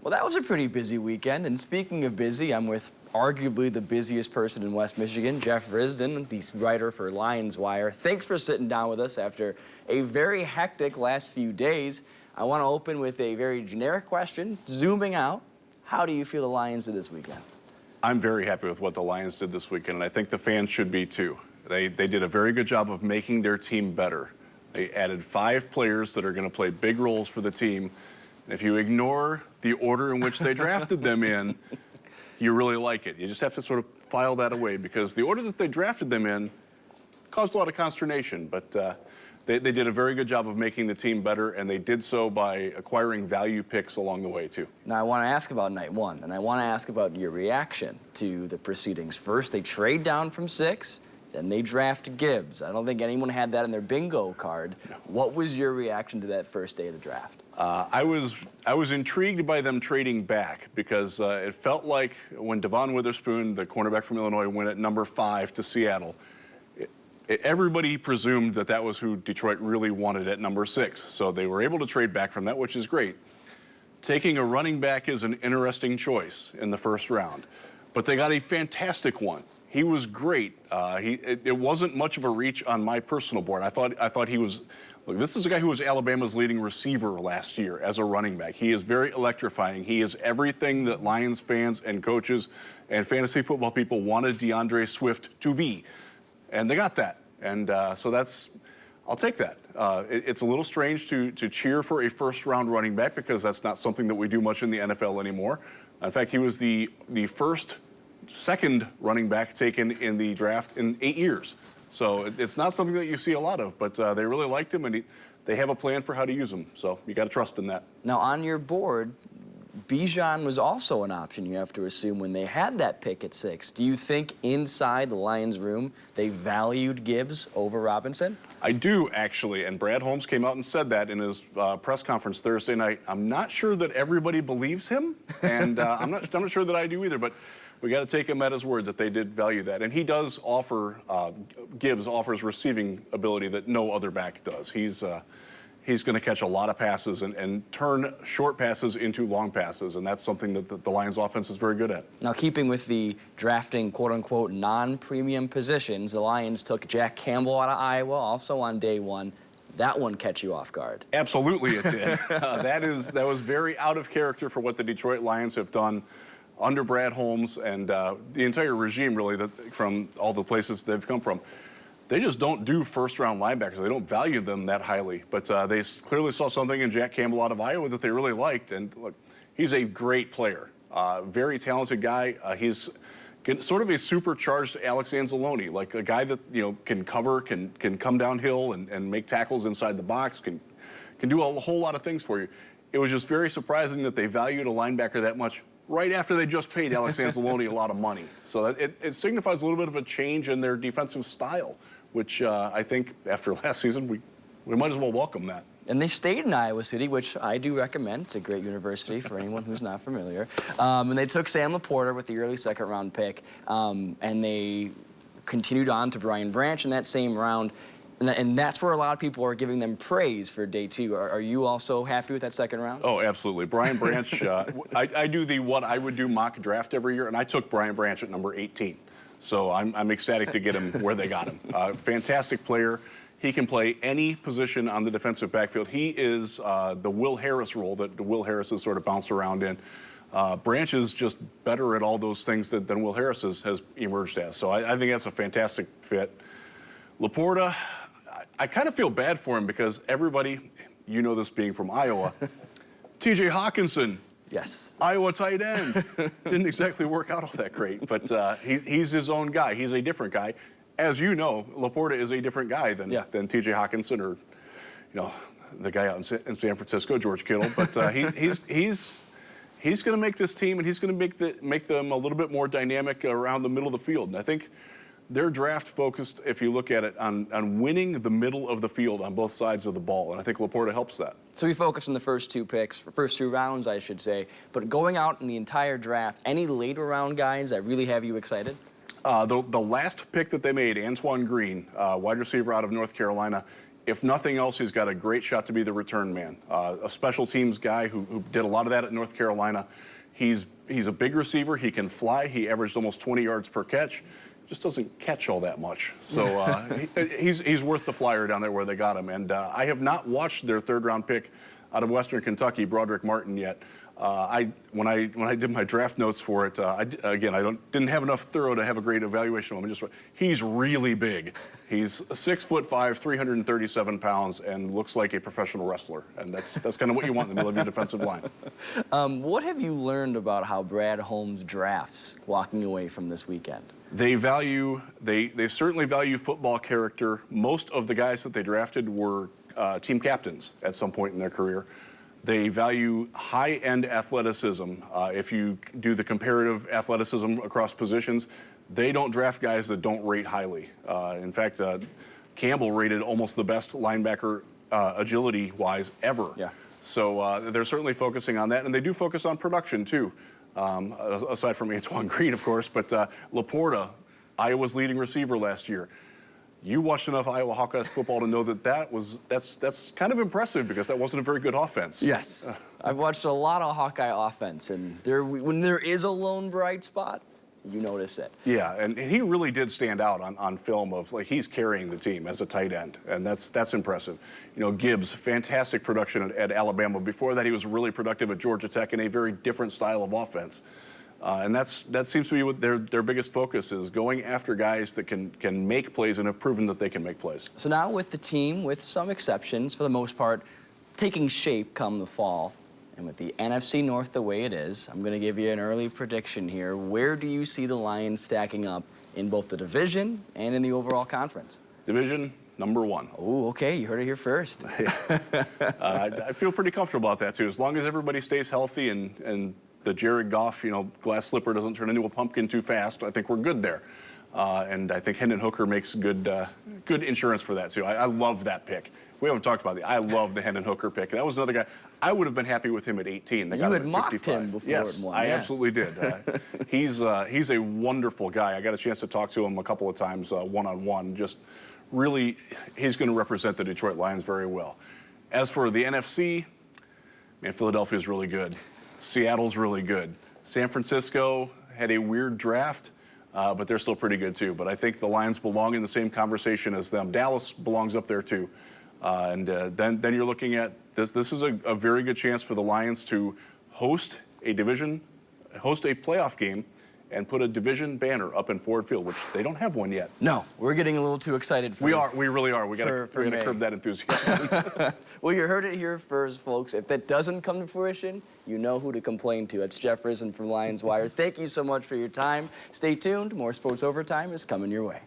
Well, that was a pretty busy weekend. And speaking of busy, I'm with arguably the busiest person in West Michigan, Jeff Risdon, the writer for Lions Wire. Thanks for sitting down with us after a very hectic last few days. I want to open with a very generic question, zooming out. How do you feel the Lions did this weekend? I'm very happy with what the Lions did this weekend, and I think the fans should be too. They did a very good job of making their team better. They added 5 players that are going to play big roles for the team. And if you ignore the order in which they drafted them in, you really like it. You just have to sort of file that away because the order that they drafted them in caused a lot of consternation. But they did a very good job of making the team better, and they did so by acquiring value picks along the way, too. Now, I want to ask about night one, and I want to ask about your reaction to the proceedings. First, they trade down from 6, then they draft Gibbs. I don't think anyone had that in their bingo card. No. What was your reaction to that first day of the draft? I was intrigued by them trading back because it felt like when Devon Witherspoon, the cornerback from Illinois, went at number 5 to Seattle, everybody presumed that that was who Detroit really wanted at number 6. So they were able to trade back from that, which is great. Taking a running back is an interesting choice in the first round, but they got a fantastic one. He was great. It wasn't much of a reach on my personal board. I thought he was. Look, this is a guy who was Alabama's leading receiver last year as a running back. He is very electrifying. He is everything that Lions fans and coaches and fantasy football people wanted DeAndre Swift to be. And they got that. And so I'll take that. It's a little strange to cheer for a first-round running back because that's not something that we do much in the NFL anymore. In fact, he was the second running back taken in the draft in 8 years. So it's not something that you see a lot of, but they really liked him, and they have a plan for how to use him. So you got to trust in that. Now, on your board, Bijan was also an option, you have to assume, when they had that pick at 6. Do you think inside the Lions room they valued Gibbs over Robinson? I do, actually, and Brad Holmes came out and said that in his press conference Thursday night. I'm not sure that everybody believes him, and I'm not sure that I do either, but we got to take him at his word that they did value that. And he does offer, Gibbs offers receiving ability that no other back does. He's going to catch a lot of passes and turn short passes into long passes, and that's something that the Lions offense is very good at. Now, keeping with the drafting quote-unquote non-premium positions, the Lions took Jack Campbell out of Iowa also on day 1. That one catch you off guard. Absolutely it did. That was very out of character for what the Detroit Lions have done under Brad Holmes and the entire regime, really, from all the places they've come from. They just don't do first-round linebackers. They don't value them that highly. But they clearly saw something in Jack Campbell out of Iowa that they really liked. And look, he's a great player, very talented guy. He's sort of a supercharged Alex Anzalone, like a guy that can cover, can come downhill and make tackles inside the box, can do a whole lot of things for you. It was just very surprising that they valued a linebacker that much right after they just paid Alex Anzalone a lot of money. So it signifies a little bit of a change in their defensive style, which I think after last season, we might as well welcome that. And they stayed in Iowa City, which I do recommend. It's a great university for anyone who's not familiar. And they took Sam Laporta with the early second-round pick, and they continued on to Brian Branch in that same round. And that's where a lot of people are giving them praise for day 2. Are you also happy with that second round? Oh, absolutely. Brian Branch, I do the what I would do mock draft every year, and I took Brian Branch at number 18. So I'm ecstatic to get him where they got him. Fantastic player. He can play any position on the defensive backfield. He is the Will Harris role that Will Harris has sort of bounced around in. Branch is just better at all those things than Will Harris has emerged as. So I think that's a fantastic fit. Laporta, I kind of feel bad for him because everybody, this being from Iowa, T.J. Hawkinson. Yes. Iowa tight end. Didn't exactly work out all that great, but he's his own guy. He's a different guy. As you know, Laporta is a different guy than T.J. Hawkinson or, the guy out in San Francisco, George Kittle. But he's going to make this team, and he's going to make them a little bit more dynamic around the middle of the field. And I think their draft focused, if you look at it, on winning the middle of the field on both sides of the ball, and I think Laporta helps that. So we focused on the first 2 picks, first 2 rounds, I should say. But going out in the entire draft, any later round guys that really have you excited? The last pick that they made, Antoine Green, wide receiver out of North Carolina, if nothing else, he's got a great shot to be the return man. A special teams guy who did a lot of that at North Carolina. He's a big receiver. He can fly. He averaged almost 20 yards per catch. Just doesn't catch all that much. So he's worth the flyer down there where they got him. And I have not watched their third-round pick out of Western Kentucky, Broderick Martin, yet. When I did my draft notes for it, I didn't have enough thorough to have a great evaluation of him. He's really big. He's 6'5", 337 pounds, and looks like a professional wrestler. And that's kind of what you want in the middle of your defensive line. What have you learned about how Brad Holmes drafts walking away from this weekend? They certainly value football character. Most of the guys that they drafted were team captains at some point in their career. They value high-end athleticism. If you do the comparative athleticism across positions, they don't draft guys that don't rate highly. In fact, Campbell rated almost the best linebacker agility-wise ever. Yeah. So they're certainly focusing on that, and they do focus on production too. Aside from Antoine Green, of course, but Laporta, Iowa's leading receiver last year. You watched enough Iowa Hawkeyes football to know that's kind of impressive because that wasn't a very good offense. Yes. I've watched a lot of Hawkeye offense, and when there is a lone bright spot, you notice it. Yeah, and he really did stand out on film of like he's carrying the team as a tight end, and that's impressive. You know, Gibbs, fantastic production at Alabama. Before that, he was really productive at Georgia Tech in a very different style of offense. And that seems to be what their biggest focus is, going after guys that can make plays and have proven that they can make plays. So now with the team, with some exceptions, for the most part, taking shape come the fall, and with the NFC North the way it is, I'm going to give you an early prediction here. Where do you see the Lions stacking up in both the division and in the overall conference? Division number 1. Oh, okay, you heard it here first. I feel pretty comfortable about that, too. As long as everybody stays healthy and the Jared Goff, glass slipper doesn't turn into a pumpkin too fast, I think we're good there. And I think Hendon Hooker makes good insurance for that, too. I love that pick. We haven't talked about it. I love the Hendon Hooker pick. That was another guy. I would have been happy with him at 18. They got You him had at mocked 55. him before Yes, it won. I Yeah. absolutely did. He's a wonderful guy. I got a chance to talk to him a couple of times one-on-one. Just really, he's going to represent the Detroit Lions very well. As for the NFC, man, Philadelphia's really good. Seattle's really good. San Francisco had a weird draft, but they're still pretty good too. But I think the Lions belong in the same conversation as them. Dallas belongs up there too. And then you're looking at this. This is a very good chance for the Lions to host a playoff game, and put a division banner up in Ford Field, which they don't have one yet. No, we're getting a little too excited for We really are. We got to May. curb that enthusiasm. Well, you heard it here first, folks. If that doesn't come to fruition, you know who to complain to. That's Jeff Risdon from Lions Wire. Thank you so much for your time. Stay tuned. More Sports Overtime is coming your way.